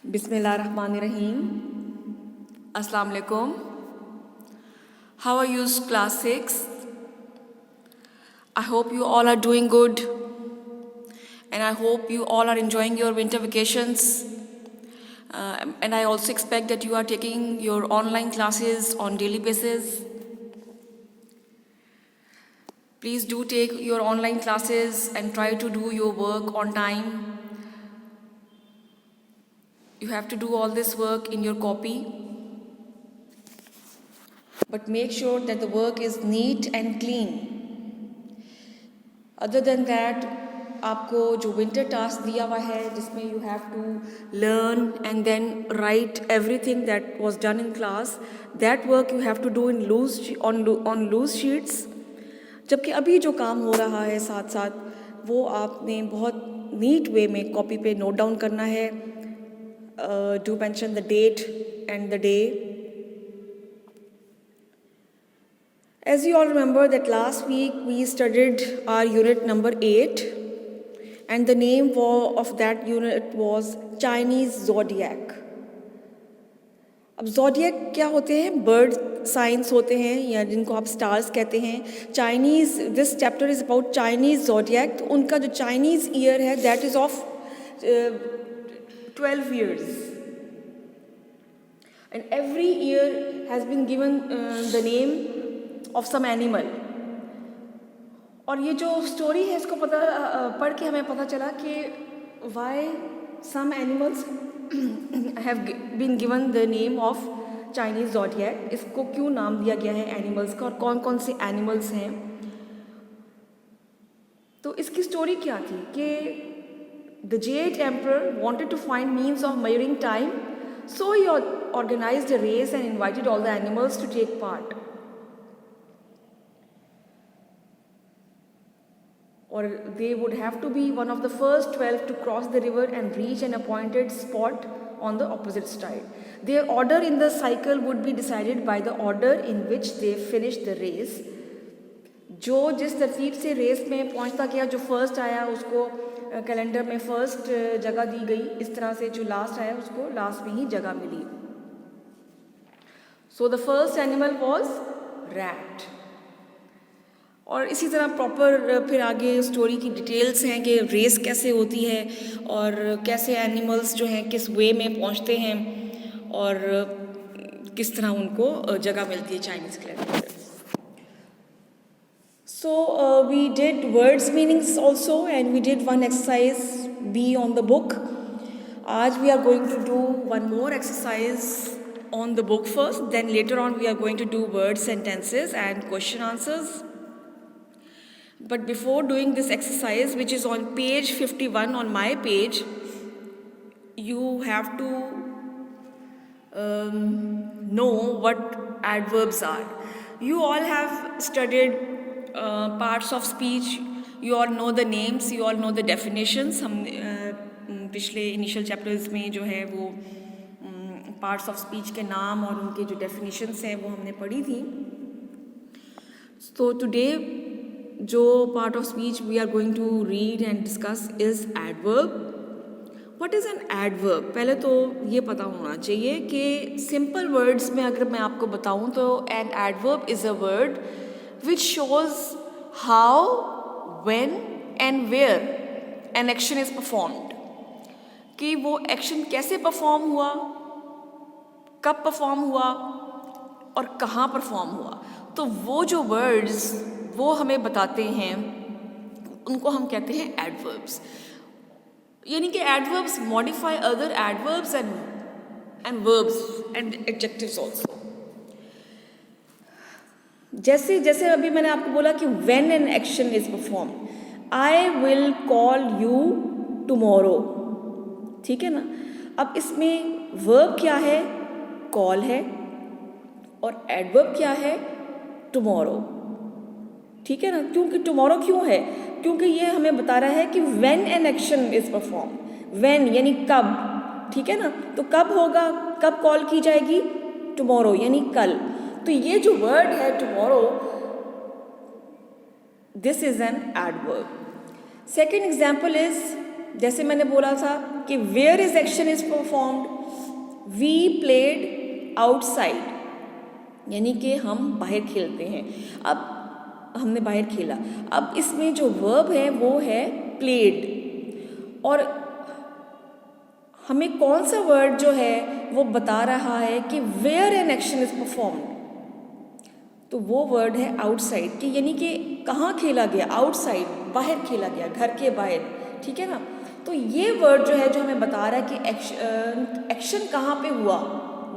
Bismillahirrahmanirrahim. Assalamu alaikum. How are you, class 6? I hope you all are doing good. And I hope you all are enjoying your winter vacations. And I also expect that you are taking your online classes on daily basis. Please do take your online classes and try to do your work on time. You have to do all this work in your copy. But make sure that the work is neat and clean. Other than that, आपको जो winter task दिया हुआ है जिसमें you have to learn and then write everything that was done in class, that work you have to do in loose sheets. जबकि अभी जो काम हो रहा है साथ साथ वो आपने बहुत neat way में copy पे note down करना है. Do mention the date and the day. As you all remember that last week we studied our unit number 8 and the name of that unit was Chinese Zodiac. अब zodiac क्या होते हैं? Bird signs होते हैं या जिनको आप stars कहते हैं. Chinese, this chapter is about Chinese Zodiac. तो उनका जो Chinese year है that is of 12 years. And every year has been given the name of some animal. और ये जो story है इसको पढ़ के हमें पता चला कि why some animals have been given the name of Chinese Zodiac. इसको क्यों नाम दिया गया है animals का और कौन कौन से animals हैं. तो इसकी story क्या थी कि the Jade Emperor wanted to find means of measuring time, so he organized a race and invited all the animals to take part. Or they would have to be one of the first 12 to cross the river and reach an appointed spot on the opposite side. Their order in the cycle would be decided by the order in which they finished the race. जो जिस तरतीब से race में पहुंचता गया, जो first आया उसको कैलेंडर में फर्स्ट जगह दी गई, इस तरह से जो लास्ट आया उसको लास्ट में ही जगह मिली. So the first animal was rat. और इसी तरह प्रॉपर फिर आगे स्टोरी की डिटेल्स हैं कि रेस कैसे होती है और कैसे एनिमल्स जो हैं किस वे में पहुंचते हैं और किस तरह उनको जगह मिलती है Chinese calendar. So we did words meanings also and we did one exercise B on the book. आज we are going to do one more exercise on the book first, then later on we are going to do word sentences and question answers. But before doing this exercise, which is on page 51 on my page, you have to know what adverbs are. You all have studied parts of speech, you all know the names, you all know the definitions. हम पिछले initial chapters में जो है वो parts of speech के नाम और उनके जो definitions हैं वो हमने पढ़ी थी. So today जो part of speech we are going to read and discuss is adverb. What is an adverb? पहले तो ये पता होना चाहिए कि simple words में अगर मैं आपको बताऊँ तो an adverb is a word which shows how, when and where an action is performed. कि वो action कैसे perform हुआ, कब perform हुआ और कहाँ perform हुआ. तो वो जो words वो हमें बताते हैं उनको हम कहते हैं adverbs. यानी कि adverbs modify other adverbs and verbs and adjectives also. जैसे जैसे अभी मैंने आपको बोला कि when an action is performed, I will call you tomorrow. ठीक है ना. अब इसमें verb क्या है? call है और adverb क्या है? tomorrow. ठीक है ना. क्योंकि tomorrow क्यों है? क्योंकि ये हमें बता रहा है कि when an action is performed. when यानी कब. ठीक है ना. तो कब होगा, कब कॉल की जाएगी? tomorrow यानी कल. तो ये जो वर्ड है tomorrow, this is an adverb. Second example is जैसे मैंने बोला था कि where is action is performed, we played outside, यानी कि हम बाहर खेलते हैं। अब हमने बाहर खेला, अब इसमें जो वर्ब है वो है प्लेड, और हमें कौन सा वर्ड जो है वो बता रहा है कि where an action is performed, तो वो वर्ड है आउटसाइड, कि यानी कि कहाँ खेला गया, आउटसाइड, बाहर खेला गया, घर के बाहर, ठीक है ना। तो ये वर्ड जो है जो हमें बता रहा है कि एक्शन कहाँ पे हुआ,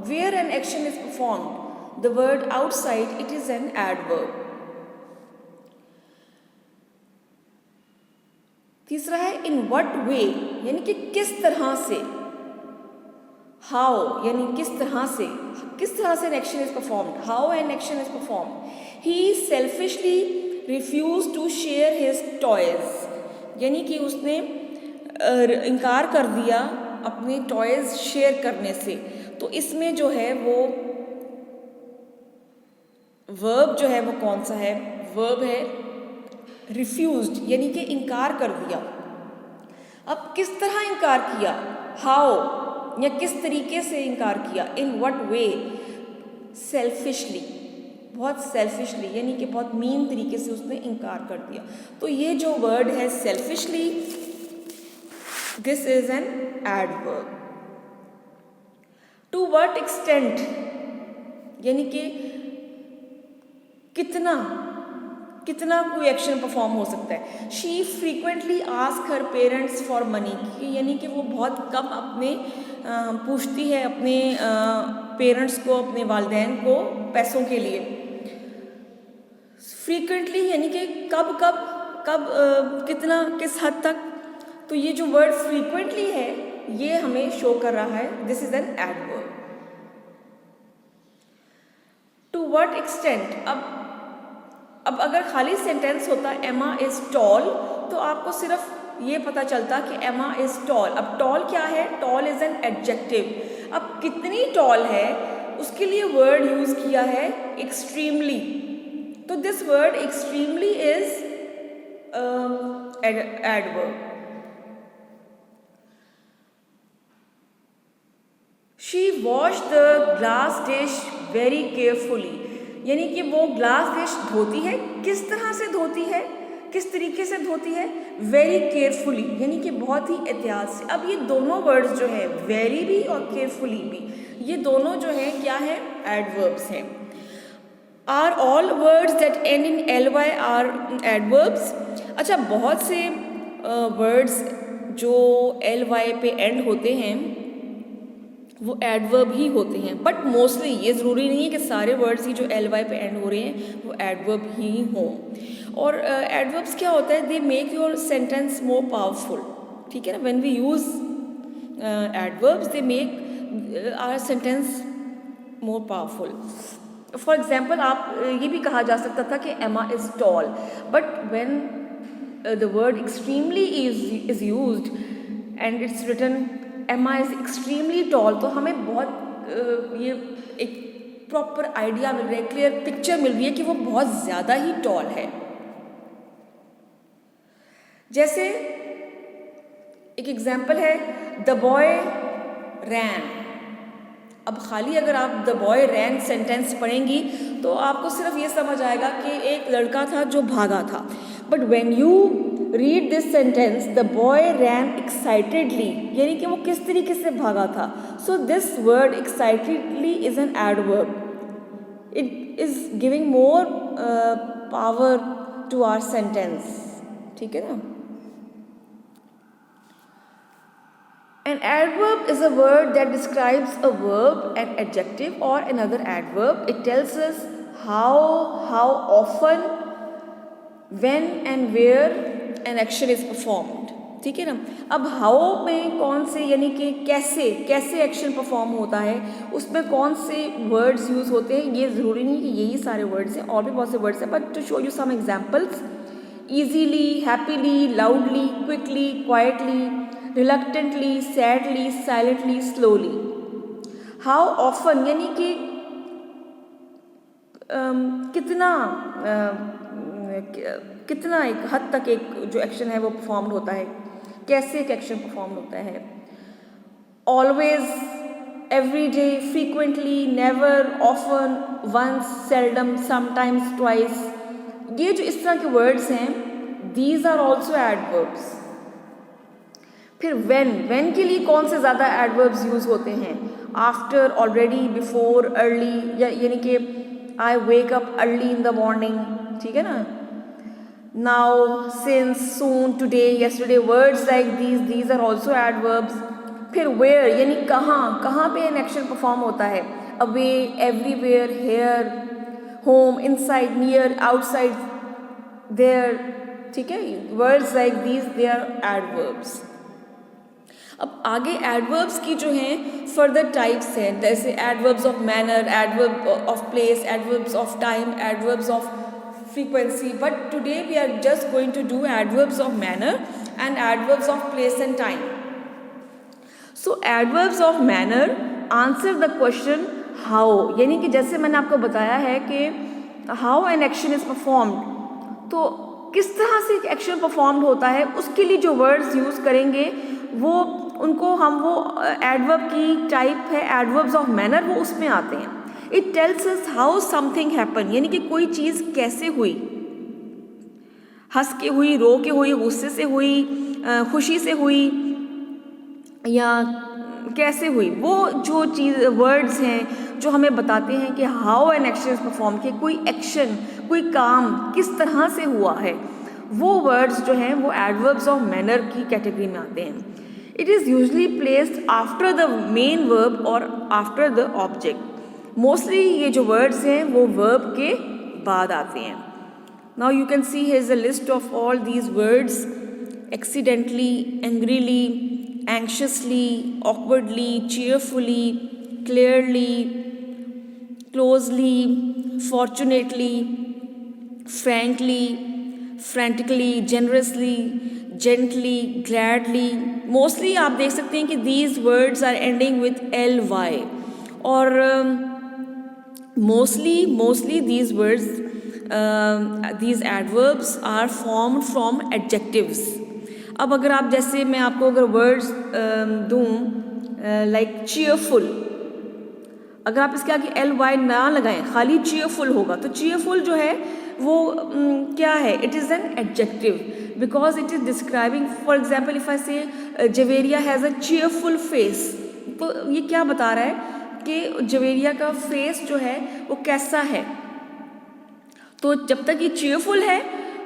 where an action is performed, the word outside, it is an adverb. तीसरा है इन व्हाट वे, यानी कि किस तरह से, हाउ यानी किस तरह से an action is performed, how an action is performed. He selfishly refuse to share his toys, यानी कि उसने इनकार कर दिया अपने टॉयज शेयर करने से। तो इसमें जो है वो वर्ब जो है वो कौन सा है, वर्ब है रिफ्यूज्ड, यानी कि इनकार कर दिया। अब किस तरह इनकार किया, हाउ, या किस तरीके से इनकार किया, इन व्हाट वे, सेल्फिशली, बहुत सेल्फिशली, यानी कि बहुत मीन तरीके से उसने इनकार कर दिया। तो ये जो वर्ड है selfishly, this is an adverb. To what extent, यानी कि कितना कोई एक्शन परफॉर्म हो सकता है। She frequently ask her parents for money, यानी कि वो बहुत कम अपने पूछती है अपने पेरेंट्स को, अपने वालिदैन को पैसों के लिए। फ्रीक्वेंटली यानी कि कब कितना, किस हद तक। तो ये जो वर्ड फ्रीक्वेंटली है ये हमें शो कर रहा है this is an adverb. To what extent, अब अगर खाली सेंटेंस होता एमा इज टॉल, तो आपको सिर्फ ये पता चलता कि एमा इज टॉल। अब टॉल क्या है, टॉल इज एन एडजेक्टिव। अब कितनी टॉल है उसके लिए वर्ड यूज किया है एक्सट्रीमली, तो this word extremely is adverb. She wash the glass dish very carefully, यानी कि वो ग्लास डिश धोती है, किस तरह से धोती है, किस तरीके से धोती है, वेरी केयरफुली, यानी कि बहुत ही एहतियात से। अब ये दोनों वर्ड्स जो है वेरी भी और केयरफुली भी, ये दोनों जो है क्या है, एडवर्ब्स हैं। Are all words that end in ly are adverbs. अच्छा, बहुत से वर्ड्स जो ly पे एंड होते हैं वो एडवर्ब ही होते हैं, बट मोस्टली ये ज़रूरी नहीं है कि सारे वर्ड्स ही जो ly पे एंड हो रहे हैं वो एडवर्ब ही हों। और एडवर्ब्स क्या होता है, they make your sentence more powerful, ठीक है ना। When we use adverbs they make our sentence more powerful. For example, आप ये भी कहा जा सकता था कि Emma is tall, but when the word extremely is used and it's written Emma is extremely tall, तो हमें बहुत ये एक प्रॉपर आइडिया मिल रहा है, क्लियर पिक्चर मिल रही है कि वो बहुत ज़्यादा ही टॉल है। जैसे एक एग्जाम्पल है द बॉय रैन। अब खाली अगर आप द बॉय रैन सेंटेंस पढ़ेंगी तो आपको सिर्फ ये समझ आएगा कि एक लड़का था जो भागा था, but when you read this sentence the boy ran excitedly, यानी कि वो किस तरीके से भागा था। So this word excitedly is an adverb, it is giving more power to our sentence, ठीक है ना। An adverb is a word that describes a verb, an adjective or another adverb. It tells us how often, when and where an action is performed. ठीक है ना। अब how में कौन से, यानी कि कैसे एक्शन परफॉर्म होता है, उसमें कौन से वर्ड्स यूज होते हैं, ये ज़रूरी नहीं कि यही सारे वर्ड्स हैं, और भी बहुत से वर्ड्स हैं, but to show you some examples, easily, happily, loudly, quickly, quietly, reluctantly, sadly, silently, slowly. How often यानी कि कितना एक हद तक एक जो एक्शन है वो परफॉर्म होता है, कैसे एक एक्शन परफॉर्म होता है. Always, every day, frequently, never, often, once, seldom, sometimes, twice. ये जो इस तरह के वर्ड्स हैं, दीज आर ऑल्सो एडवर्ब्स. फिर when के लिए कौन से ज़्यादा एडवर्ब्स यूज़ होते हैं? आफ्टर, ऑलरेडी, बिफोर, अर्ली, यानी कि I wake up early in the morning, ठीक है ना. Now, since, soon, today, yesterday, words like these are also adverbs. फिर वेयर यानी कहाँ पे एन एक्शन परफॉर्म होता है? Away, everywhere, here, home, inside, near, outside, there, ठीक है. Words like these they are adverbs. अब आगे एडवर्ब्स की जो हैं फर्दर टाइप्स हैं, जैसे adverbs of manner, adverb of place, adverbs of time, adverbs of frequency. But today we are just going to do adverbs of manner and adverbs of place and time. So adverbs of manner answer the question how, यानी कि जैसे मैंने आपको बताया है कि how an action is performed, तो किस तरह से एक एक्शन परफॉर्म्ड होता है, उसके लिए जो वर्ड्स यूज़ करेंगे वो उनको हम वो एडवर्ब की टाइप है एडवर्ब्स ऑफ मैनर, वो उसमें आते हैं. It tells us how something happen, यानी कि कोई चीज़ कैसे हुई, हंस के हुई, रो के हुई, गुस्से से हुई, खुशी से हुई, या कैसे हुई. वो जो चीज़ वर्ड्स हैं जो हमें बताते हैं कि how an action is perform, कि कोई एक्शन, कोई काम किस तरह से हुआ है, वो वर्ड्स जो हैं वो एडवर्ब्स ऑफ मैनर की कैटेगरी में आते हैं. It is usually placed after the main verb और आफ्टर द ऑब्जेक्ट. मोस्टली ये जो वर्ड्स हैं वो वर्ब के बाद आते हैं. Now you can see here is a list of all these words: accidentally, angrily, anxiously, awkwardly, cheerfully, clearly, closely, fortunately, frankly, frantically, generously, gently, gladly. Mostly आप देख सकते हैं कि these words are ending with ly, और mostly these words, these adverbs are formed from adjectives. अब अगर आप जैसे मैं आपको अगर वर्ड्स दूँ लाइक चीयरफुल, अगर आप इसके आगे ly ना लगाएं, खाली चीयरफुल होगा, तो चीयरफुल जो है वो क्या है? It is an adjective because it is describing. For example if I say Javeria has a cheerful face, तो ये क्या बता रहा है कि जवेरिया का फेस जो है वो कैसा है. तो जब तक ये चीयरफुल है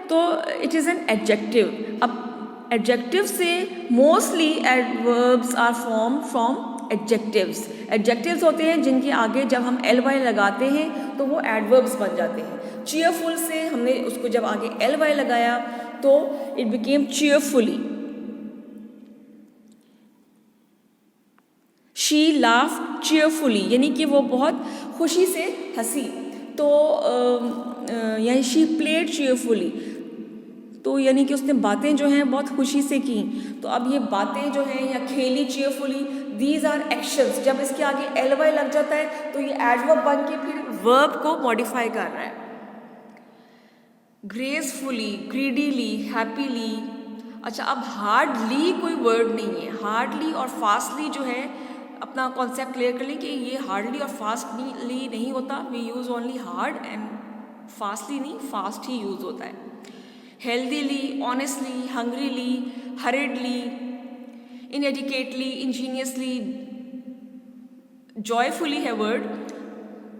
तो इट इज़ एन एडजेक्टिव. अब एडजेक्टिव से mostly adverbs are form from adjectives. Adjectives होते हैं जिनके आगे जब हम ly लगाते हैं तो वो एडवर्ब्स बन जाते हैं. चीयरफुल से हमने उसको जब आगे ly लगाया तो it became cheerfully. She laughed cheerfully, यानी कि वो बहुत खुशी से हंसी. तो यानी शी प्लेड चीयरफुली, तो यानी कि उसने बातें जो हैं बहुत खुशी से की. तो अब ये बातें जो हैं या खेली चीयरफुली, दीज आर एक्शंस. जब इसके आगे ly लग जाता है तो ये एडवर्ब बन के फिर वर्ब को मॉडिफाई कर रहा है. Gracefully, greedily, happily. अच्छा, अब हार्डली कोई वर्ड नहीं है. हार्डली और फास्टली जो है, अपना कॉन्सेप्ट क्लियर कर लें कि ये हार्डली और फास्टली नहीं होता. We use only hard and fastly नहीं, फास्ट ही यूज़ होता है. Healthily, honestly, hungrily, hurriedly, inadequately, ingeniously, joyfully है word,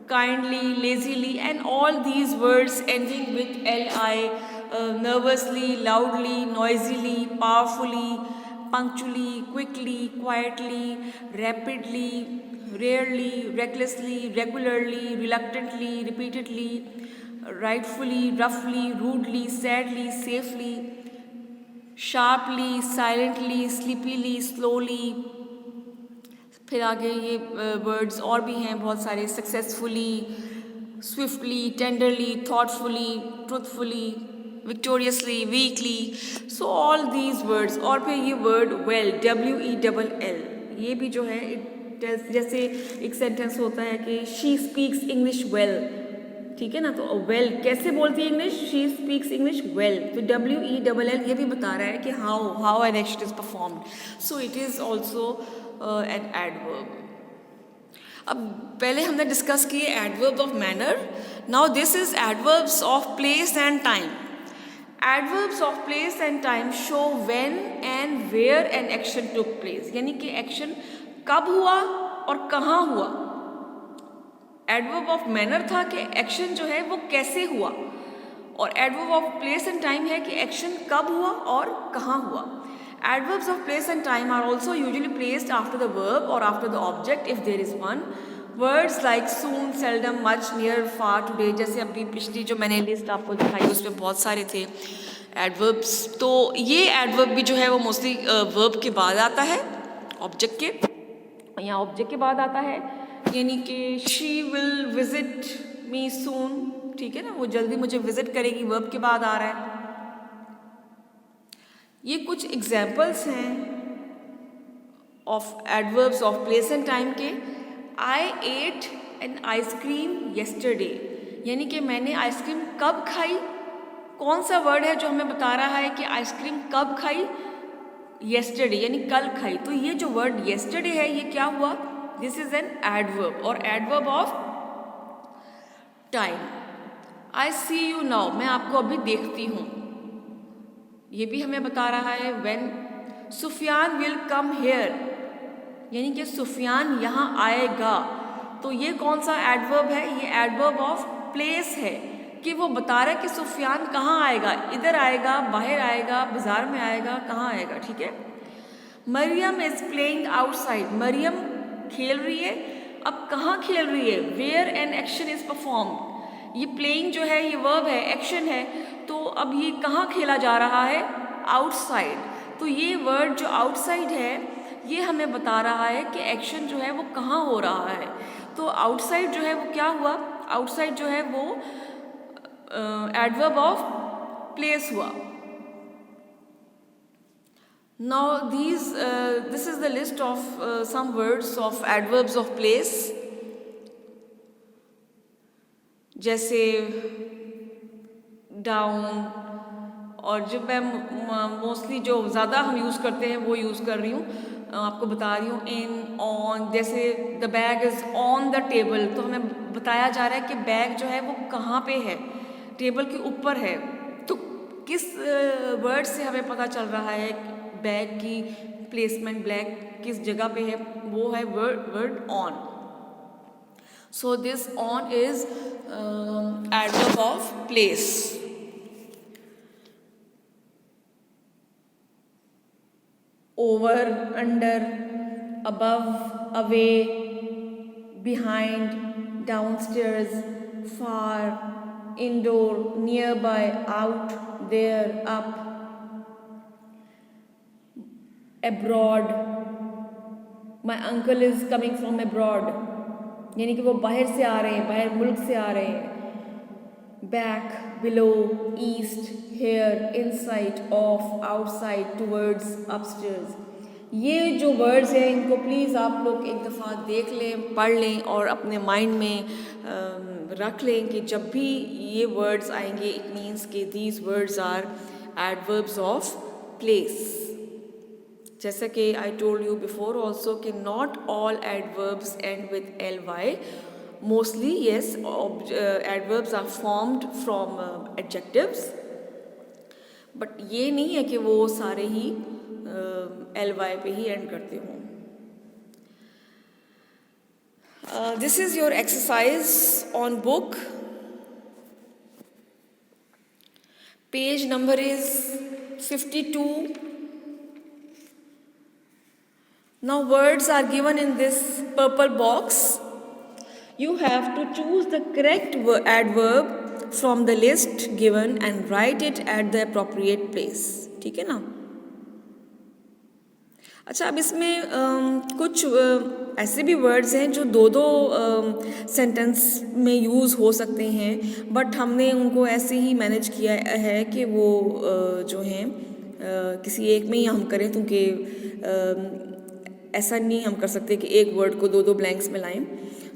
kindly, lazily, and all these words ending with li, nervously, loudly, noisily, powerfully, punctually, quickly, quietly, rapidly, rarely, recklessly, regularly, reluctantly, repeatedly, rightfully, roughly, rudely, sadly, safely, sharply, silently, sleepily, slowly. फिर आगे ये words और भी हैं बहुत सारे: successfully, swiftly, tenderly, thoughtfully, truthfully, victoriously, weakly. So all these words. और फिर ये वर्ड well, WELL, ये भी जो है जैसे एक सेंटेंस होता है कि she speaks English well, ठीक है ना। तो वेल कैसे बोलती है English, she speaks English well, तो WELL ये भी बता रहा है कि how an action is performed, so it is also an adverb. अब पहले हमने डिस्कस किए adverbs of manner, now this is adverbs of place and time. Adverbs of place and time show when and where an action took place, यानी कि action कब हुआ और कहाँ हुआ। एडवर्ब ऑफ मैनर था कि एक्शन जो है वो कैसे हुआ, और adverb of place and time है कि एक्शन कब हुआ और कहाँ हुआ। Adverbs of place and time are also usually placed after the verb or after the object if there is one. Words like soon, seldom, much, near, far, today, जैसे अभी पिछली जो मैंने लिस्ट आपको दिखाई उसमें बहुत सारे थे एडवर्ब्स। तो ये एडवर्ब भी जो है वो मोस्टली वर्ब के बाद आता है, ऑब्जेक्ट के, या ऑब्जेक्ट के बाद आता है, यानी कि शी विल विजिट मी सून, ठीक है ना, वो जल्दी मुझे विजिट करेगी, वर्ब के बाद आ रहा है। ये कुछ एग्जाम्पल्स हैं of adverbs of place and time के। आई एट एन आइसक्रीम येस्टरडे, यानी कि मैंने आइसक्रीम कब खाई। कौन सा वर्ड है जो हमें बता रहा है कि आइसक्रीम कब खाई, येस्टरडे, यानी कल खाई। तो ये जो वर्ड येस्टरडे है ये क्या हुआ, दिस इज एन एडवर्ब और adverb of time. I see you now, मैं आपको अभी देखती हूँ, ये भी हमें बता रहा है when. Sufiyan will come here, यानी कि सुफियान यहाँ आएगा। तो ये कौन सा एडवर्ब है, ये एडवर्ब ऑफ प्लेस है कि वो बता रहा है कि सुफियान कहाँ आएगा, इधर आएगा, बाहर आएगा, बाजार में आएगा, कहाँ आएगा, ठीक है। Mariam is playing outside, Mariam खेल रही है। अब कहाँ खेल रही है, where an action is performed. ये प्लेइंग जो है ये वर्ब है, एक्शन है, तो अब ये कहाँ खेला जा रहा है, आउटसाइड। तो ये वर्ड जो आउटसाइड है ये हमें बता रहा है कि एक्शन जो है वो कहाँ हो रहा है। तो आउटसाइड जो है वो क्या हुआ, आउटसाइड जो है वो एडवर्ब ऑफ प्लेस हुआ। Now this is the list of some words of adverbs of place, जैसे डाउन, और जो मैं मोस्टली जो ज़्यादा हम यूज़ करते हैं वो यूज़ कर रही हूँ, आपको बता रही हूँ। इन, ऑन, जैसे the bag is on the table, तो हमें बताया जा रहा है कि बैग जो है वो कहाँ पे है, टेबल के ऊपर है। तो किस वर्ड से हमें पता चल रहा है बैग की प्लेसमेंट, ब्लैक किस जगह पे है, वो है word on. So this on is adverb of place. Over, under, above, away, behind, downstairs, far, indoor, nearby, out, there, up, abroad, my uncle is coming from abroad, यानी कि वो बाहर से आ रहे हैं, बाहर मुल्क से आ रहे हैं। Back, below, east, here, inside, off, outside, towards, upstairs. ये जो वर्ड्स हैं इनको प्लीज़ आप लोग एक दफ़ा देख लें, पढ़ लें और अपने माइंड में रख लें कि जब भी ये वर्ड्स आएंगे इट मीन्स कि these words are adverbs of place. जैसा कि I told you before also कि not all adverbs end with ly, mostly yes adverbs are formed from adjectives, but ये नहीं है कि वो सारे ही ly पे ही एंड करते हों। This is your exercise on book, page number is 52. Now words are given in this purple box. You have to choose the correct adverb from the list given and write it at the appropriate place. ठीक है ना। अच्छा, अब इसमें कुछ ऐसे भी words हैं जो दो सेंटेंस में यूज़ हो सकते हैं, बट हमने उनको ऐसे ही मैनेज किया है कि वो जो हैं किसी एक में ही हम करें, क्योंकि ऐसा नहीं हम कर सकते कि एक वर्ड को दो ब्लैंक्स में लाएं।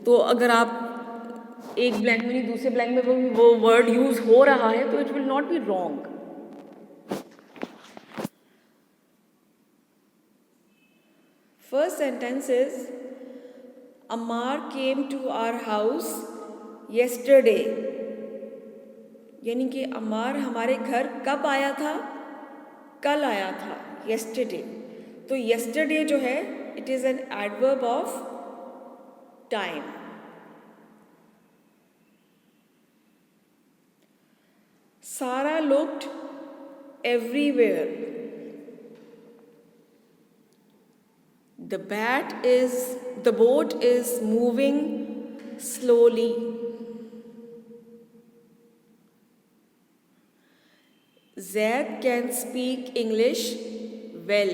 तो अगर आप एक ब्लैंक में नहीं दूसरे ब्लैंक में वो वर्ड यूज हो रहा है, तो it will not be wrong. First sentence is Ammar came to our house yesterday, यानी कि अम्मार हमारे घर कब आया था? कल आया था, येस्टरडे. तो येस्टरडे जो है it is an adverb of time. Sara looked everywhere. The boat is moving slowly. Zaid can speak English well,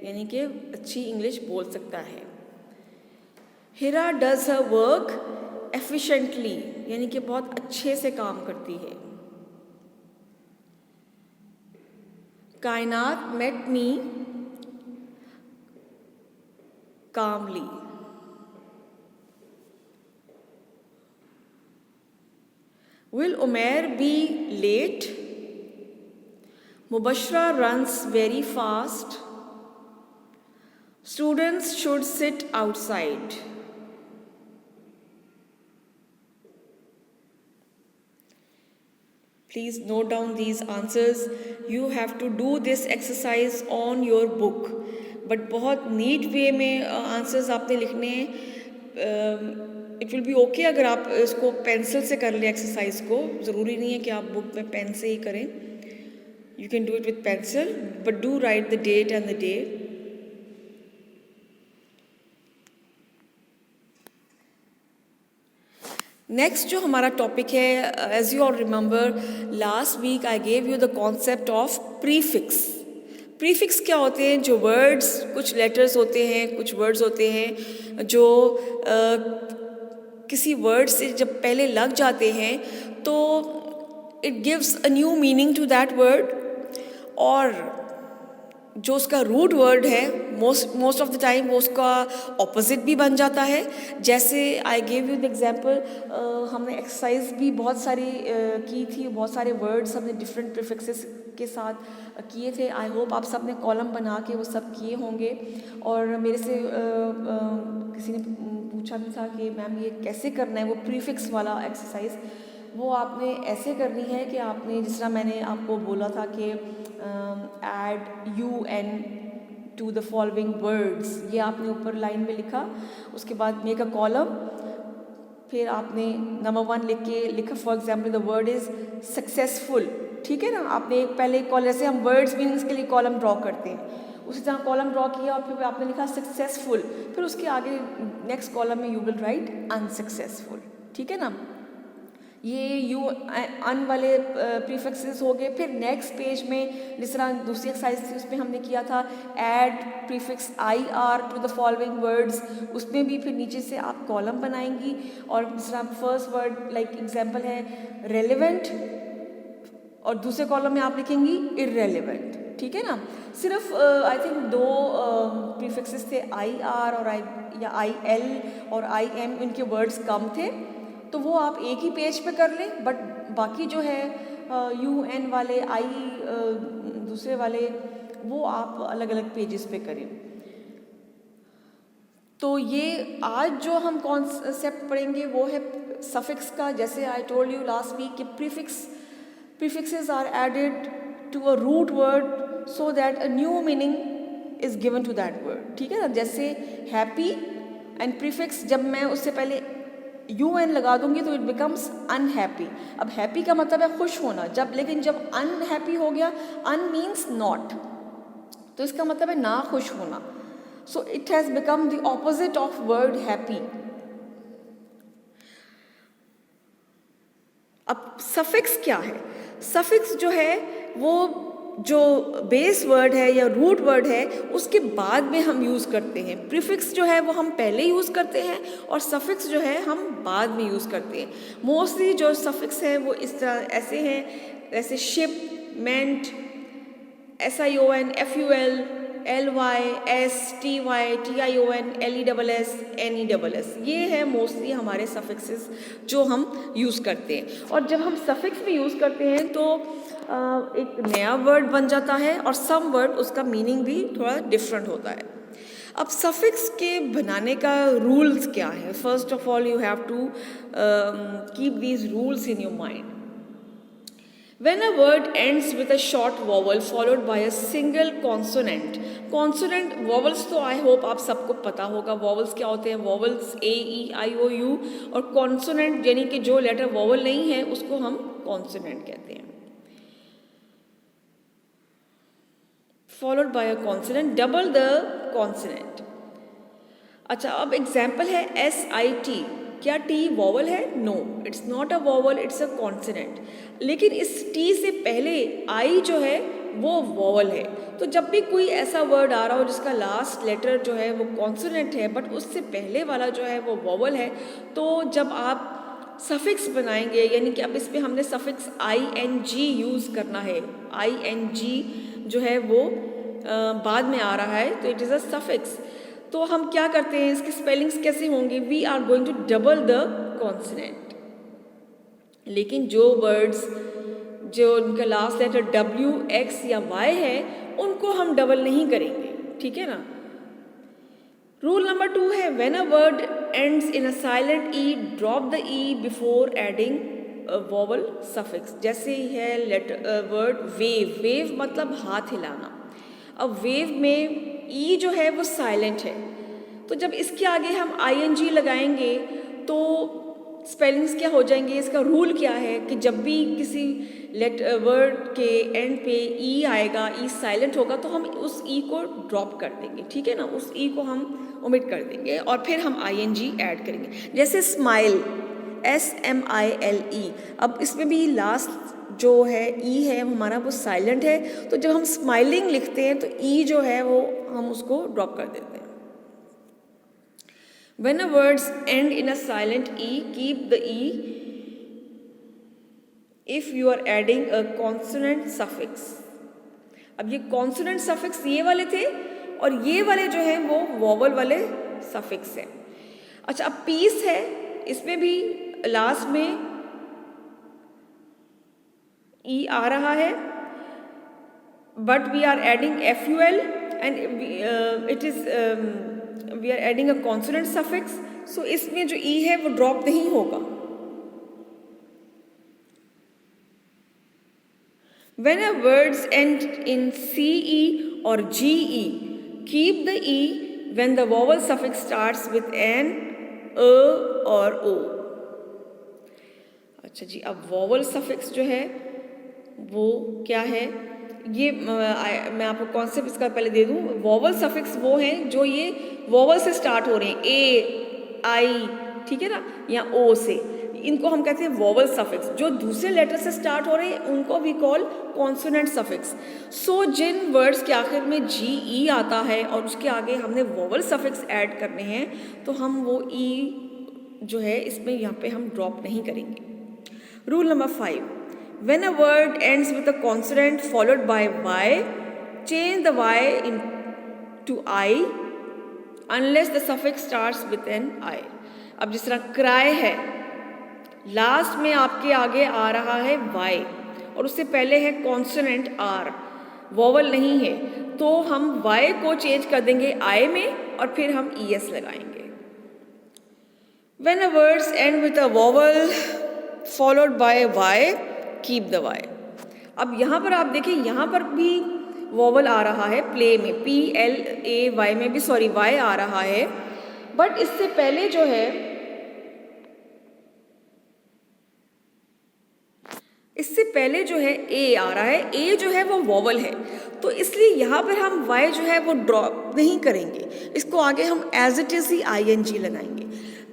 यानी कि अच्छी इंग्लिश बोल सकता है. हिरा does her work efficiently, यानी कि बहुत अच्छे से काम करती है. कायनात met me calmly. Will Umair be late? Mubashra runs very fast. Students should sit outside. Please note down these answers. You have to do this exercise on your book. But बहुत नीट वे में answers आपने लिखने हैं. It will be okay अगर आप इसको pencil से कर लें एक्सरसाइज को. ज़रूरी नहीं है कि आप बुक में पेन से ही करें. You can do it with pencil, but do write the date and the day. Next जो हमारा टॉपिक है, as you all remember last week I gave you the concept of prefix. Prefix क्या होते हैं? जो वर्ड्स, कुछ letters होते हैं, कुछ वर्ड्स होते हैं जो किसी वर्ड से जब पहले लग जाते हैं तो it gives a new meaning to that word. और जो उसका रूट वर्ड है मोस्ट ऑफ द टाइम वो उसका ऑपोजिट भी बन जाता है. जैसे I gave you the example, हमने एक्सरसाइज भी बहुत सारी की थी. बहुत सारे वर्ड्स हमने डिफरेंट प्रीफिक्सेस के साथ किए थे. आई होप आप सब ने कॉलम बना के वो सब किए होंगे. और मेरे से किसी ने पूछा भी था कि मैम ये कैसे करना है वो प्रीफिक्स वाला एक्सरसाइज. वो आपने ऐसे करनी है कि आपने जिस तरह मैंने आपको बोला था कि add UN to the following words, ये आपने ऊपर लाइन में लिखा. उसके बाद मेक अ कॉलम, फिर आपने नंबर 1 लिखा for example the word is successful. ठीक है ना. आपने एक पहले कॉलम, जैसे हम वर्ड्स मीनिंग्स के लिए कॉलम ड्रॉ करते हैं, उसी तरह कॉलम ड्रॉ किया और फिर आपने लिखा सक्सेसफुल. फिर उसके आगे नेक्स्ट कॉलम में यू विल राइट अनसक्सेसफुल. ठीक है ना. ये यू अन वाले प्रीफिक्सेस हो गए. फिर नेक्स्ट पेज में जिस तरह दूसरी एक्सरसाइज थी उसमें हमने किया था add prefix IR to the following words. उसमें भी फिर नीचे से आप कॉलम बनाएंगी. और जिस तरह फर्स्ट वर्ड लाइक एग्जांपल है रेलेवेंट, और दूसरे कॉलम में आप लिखेंगी इररेलेवेंट. ठीक है ना. सिर्फ आई थिंक 2 प्रीफिक्सेस थे IR और IL और IM. इनके वर्ड्स कम थे तो वो आप एक ही पेज पे कर लें. बट बाकी जो है UN वाले दूसरे वाले वो आप अलग अलग पेजेस पे करें. तो ये आज जो हम कॉन्सेप्ट पढ़ेंगे वो है सफिक्स का. जैसे I told you last week कि prefixes are added to a root word so that a new meaning is given to that word. ठीक है ना. जैसे happy and prefix जब मैं उससे पहले UN लगा दूंगी तो it becomes unhappy. अब happy का मतलब है खुश होना. लेकिन जब unhappy हो गया, un means not, तो इसका मतलब है ना खुश होना. So it has become the opposite of word happy. अब सफिक्स क्या है? सफिक्स जो है वो जो बेस वर्ड है या रूट वर्ड है उसके बाद में हम यूज़ करते हैं. प्रीफिक्स जो है वो हम पहले यूज़ करते हैं और सफिक्स जो है हम बाद में यूज़ करते हैं. मोस्टली जो सफिक्स हैं वो इस तरह ऐसे हैं, जैसे शिप, मेंट, SION, FUL, LYSTYTION LESS ये है मोस्टली हमारे सफिक्सेस जो हम यूज़ करते हैं। और जब हम सफिक्स में यूज़ करते हैं तो एक नया वर्ड बन जाता है और सम वर्ड उसका मीनिंग भी थोड़ा डिफरेंट होता है। अब सफिक्स के बनाने का रूल्स क्या है? First of all you have to keep these rules in your mind. When a word ends with a short vowel followed by a single consonant, consonant vowels तो I hope आप सबको पता होगा vowels क्या होते हैं। vowels A, E, I, O, U और consonant यानी कि जो लेटर vowel नहीं है उसको हम consonant कहते हैं। Followed by a consonant, double the consonant। अच्छा, अब एग्जाम्पल है SIT। क्या T वॉवल है? No, it's not a vowel, it's a consonant. लेकिन इस T से पहले I जो है वो वॉवल है। तो जब भी कोई ऐसा वर्ड आ रहा हो जिसका लास्ट लेटर जो है वो कॉन्सोनेंट है बट उससे पहले वाला जो है वो वॉवल है, तो जब आप सफिक्स बनाएंगे यानी कि अब इस पर हमने सफिक्स ING यूज़ करना है। ING जो है वो बाद में आ रहा है तो इट इज़ अ सफिक्स। तो हम क्या करते हैं, इसके स्पेलिंग्स कैसे होंगे? We are going to double the consonant. लेकिन जो वर्ड्स जो उनका लास्ट लेटर W, X या Y है उनको हम डबल नहीं करेंगे, ठीक है ना। रूल नंबर 2 है when a word ends in a silent E, drop the E before adding vowel suffix. जैसे ही है लेटर वर्ड वेव, वेव मतलब हाथ हिलाना। अब वेव में ई जो है वो साइलेंट है, तो जब इसके आगे हम ING लगाएंगे तो स्पेलिंग्स क्या हो जाएंगे? इसका रूल क्या है कि जब भी किसी वर्ड के एंड पे ई आएगा, ई साइलेंट होगा तो हम उस ई को ड्रॉप कर देंगे, ठीक है ना। उस ई को हम ओमिट कर देंगे और फिर हम ING ऐड करेंगे। जैसे स्माइल, SMILE। अब इसमें भी लास्ट जो है ई है हमारा वो साइलेंट है, तो जब हम स्माइलिंग लिखते हैं तो ई जो है वो हम उसको ड्रॉप कर देते हैं। When a words end in a silent E, keep the E if you are adding a consonant suffix। अब ये consonant suffix ये वाले थे और ये वाले जो है वो vowel वाले suffix है। अच्छा, अब पीस है, इसमें भी लास्ट में ई आ रहा है but we are adding FUL and it is we are adding a consonant suffix, so इसमें जो ई है वो ड्रॉप नहीं होगा। When a words end in CE or GE, keep the E when the vowel suffix starts with N, A or O। अच्छा जी, अब vowel suffix जो है वो क्या है, ये मैं आपको कॉन्सेप्ट इसका पहले दे दूँ। वॉवल सफिक्स वो हैं जो ये वॉवल से स्टार्ट हो रहे हैं, A, I, ठीक है ना, या O से, इनको हम कहते हैं वॉवल सफिक्स। जो दूसरे लेटर से स्टार्ट हो रहे हैं उनको we call consonant suffix. So जिन वर्ड्स के आखिर में GE आता है और उसके आगे हमने वॉवल सफिक्स ऐड करने हैं तो हम वो E जो है इसमें यहाँ पे हम ड्रॉप नहीं करेंगे। Rule number 5, when a word ends with a consonant followed by Y, change the Y into I unless the suffix starts with an I। अब जिस तरह cry है, लास्ट में आपके आगे आ रहा है Y और उससे पहले है consonant R, वॉवल नहीं है, तो हम Y को चेंज कर देंगे I में और फिर हम ES लगाएंगे। When a words end with a vowel followed by Y, keep the Y। अब यहाँ पर आप देखिए, यहाँ पर भी वॉवल आ रहा है प्ले में, PLAY में भी सॉरी Y आ रहा है, बट इससे पहले जो है A आ रहा है। A जो है वो वॉवल है, तो इसलिए यहाँ पर हम Y जो है वो ड्रॉप नहीं करेंगे, इसको आगे हम एज इट इज़ ही ING लगाएंगे।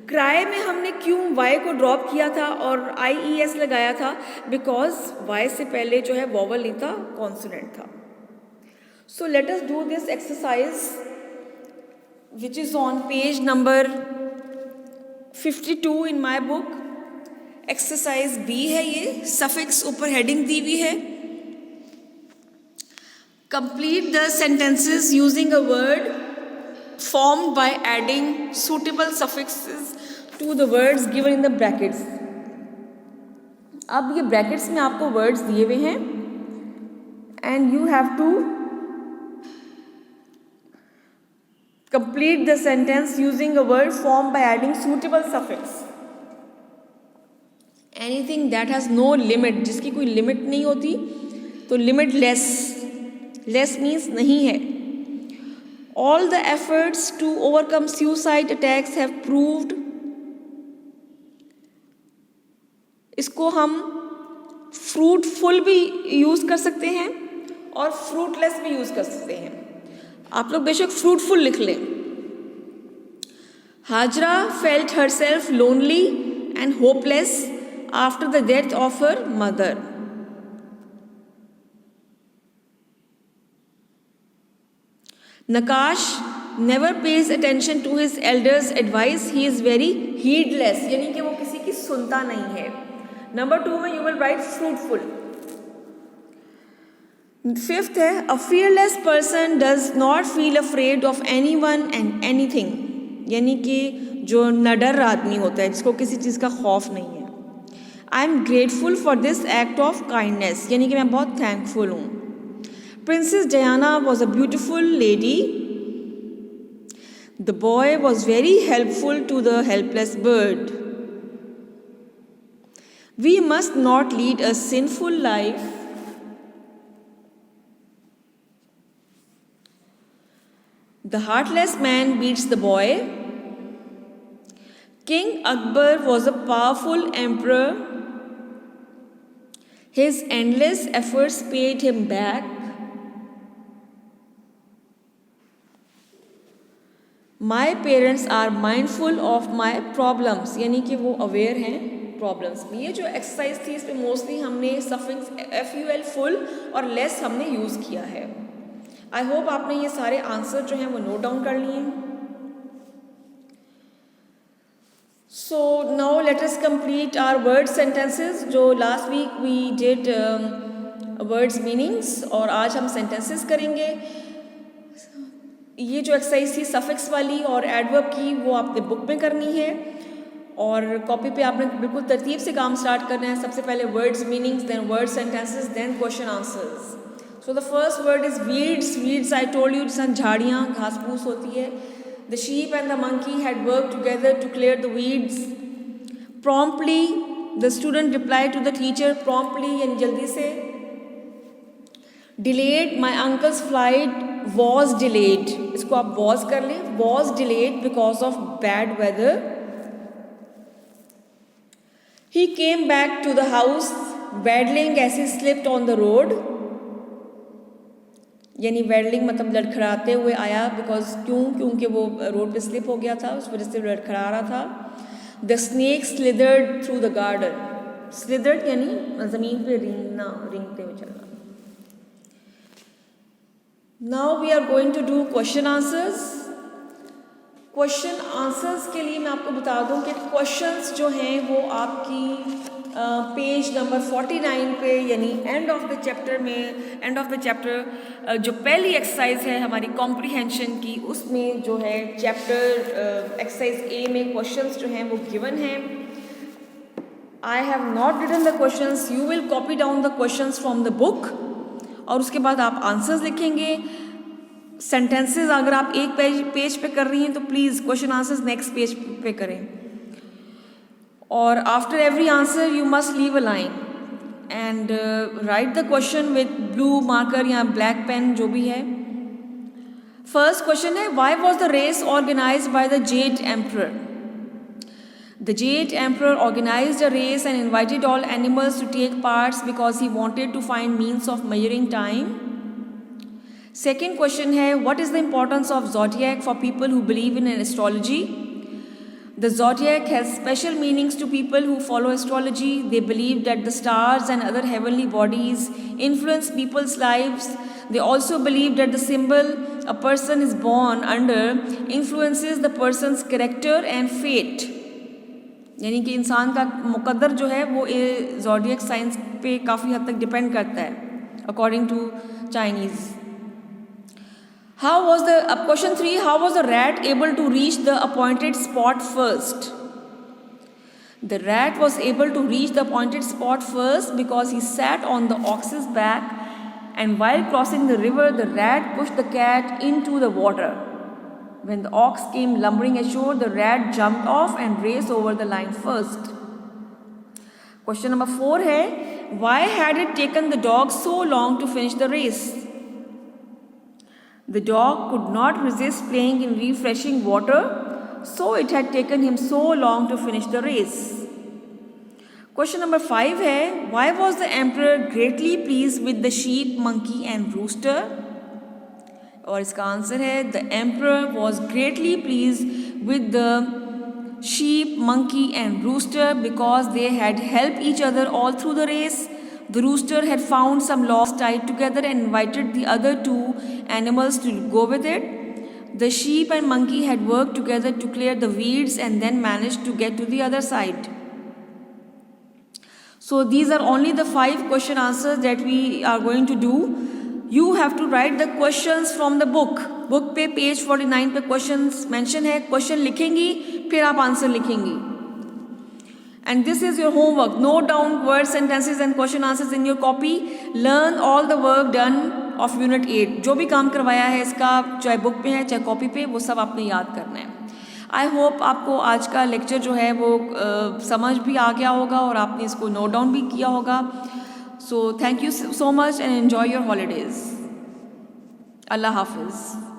क्राई में हमने क्यों Y को ड्रॉप किया था और IES लगाया था? बिकॉज Y से पहले जो है वॉवल नहीं था, कॉन्सोनेंट था। So let us do this exercise which is on page number 52 in my book. Exercise B है ये, सफिक्स ऊपर हेडिंग दी हुई है। Complete the sentences using a word formed by adding suitable suffixes to the words given in the brackets. अब ये brackets में आपको words दिए हुए हैं and you have to complete the sentence using a word formed by adding suitable suffix. Anything that has no limit, जिसकी कोई limit नहीं होती, तो limitless. Less means नहीं है. All the efforts to overcome suicide attacks have proved. इसको हम fruitful भी यूज़ कर सकते हैं और fruitless भी यूज़ कर सकते हैं. आप लोग बेशक fruitful लिख लें. Hajra felt herself lonely and hopeless after the death of her mother. Nakash never pays attention to his elders' advice. He is very heedless. यानी कि वो किसी की सुनता नहीं है. नंबर 2 में you will write fruitful. 5th है a fearless person does not feel afraid of anyone and anything. यानी कि जो नडर आदमी होता है जिसको किसी चीज़ का खौफ नहीं है. I am grateful for this act of kindness. यानी कि मैं बहुत थैंकफुल हूँ. Princess Diana was a beautiful lady. The boy was very helpful to the helpless bird. We must not lead a sinful life. The heartless man beats the boy. King Akbar was a powerful emperor. His endless efforts paid him back. My parents are mindful of my problems. यानी कि वो aware हैं problems में. ये जो exercise थी इसमें mostly हमने सफिक्स FUL फुल और लेस हमने यूज़ किया है. आई होप आपने ये सारे आंसर जो हैं वो नोट डाउन कर लिए हैं. So now let us complete our word sentences. जो last week we did words meanings और आज हम सेंटेंसेस करेंगे. ये जो एक्सरसाइज थी सफिक्स वाली और एडवर्ब की वो आपने बुक में करनी है और कॉपी पे आपने बिल्कुल तरतीब से काम स्टार्ट करना है. सबसे पहले words meanings, then word sentences, then question answers. So the first word is weeds. Weeds I told you जिसमें झाड़ियाँ घास फूस होती है. The sheep and the monkey had work together to clear the weeds. Promptly the student reply to the teacher. Promptly यानी जल्दी से. Delayed my uncle's flight was delayed. इसको आप was कर लें. was delayed because of bad weather. He came back to the house waddling as he slipped on the road. यानी waddling मतलब लड़खड़ाते हुए आया. because क्योंकि वो रोड पे स्लिप हो गया था उस वजह से लड़खड़ा रहा था. The snake slithered through the garden. slithered यानी ज़मीन पे रेंगते हुए चलना. Now we are going to do question answers. Question answers के लिए मैं आपको बता दूं कि क्वेश्चंस जो हैं वो आपकी पेज नंबर 49 पे यानी एंड ऑफ द चैप्टर जो पहली एक्सरसाइज है हमारी कॉम्प्रिहेंशन की उसमें जो है चैप्टर एक्सरसाइज ए में क्वेश्चंस जो हैं वो गिवन हैं. I have not written the questions. You will copy down the questions from the book और उसके बाद आप आंसर्स लिखेंगे. सेंटेंसेस अगर आप एक पेज पे कर रही हैं तो please question answers next page पे करें. और after every answer you must leave a line and write the question with blue marker या ब्लैक पेन जो भी है. फर्स्ट क्वेश्चन है why was the race organised by the Jade Emperor. The Jade Emperor organized a race and invited all animals to take parts because he wanted to find means of measuring time. Second question है what is the importance of zodiac for people who believe in astrology? The zodiac has special meanings to people who follow astrology. They believe that the stars and other heavenly bodies influence people's lives. They also believe that the symbol a person is born under influences the person's character and fate. यानी कि इंसान का मुकद्दर जो है वो zodiac science पे काफ़ी हद तक डिपेंड करता है according to Chinese Question 3, how was the rat able to reach the appointed spot first? The rat was able to reach the appointed spot first because he sat on the ox's back, and while crossing the river, the rat pushed the cat into the water. When the ox came lumbering ashore, the rat jumped off and raced over the line first. Question number 4 है, why had it taken the dog so long to finish the race? The dog could not resist playing in refreshing water, so it had taken him so long to finish the race. Question number 5 है, why was the emperor greatly pleased with the sheep, monkey and rooster? और इसका answer है, the emperor was greatly pleased with the sheep, monkey and rooster because they had helped each other all through the race. The rooster had found some logs tied together and invited the other two animals to go with it. The sheep and monkey had worked together to clear the weeds and then managed to get to the other side. So these are only the 5 question answers that we are going to do. You have to write the questions from the book. Book पे page 49 पे questions mention है. Question लिखेंगी, फिर आप answer लिखेंगी. And this is your homework. Note down words, sentences and question answers in your copy. Learn all the work done of Unit 8. जो भी काम करवाया है इसका, चाहे बुक पे है चाहे कॉपी पे, वो सब आपने याद करना है. आई होप आपको आज का लेक्चर जो है वो समझ भी आ गया होगा और आपने इसको नोट डाउन भी किया होगा. So thank you so much and enjoy your holidays. अल्लाह हाफिज़.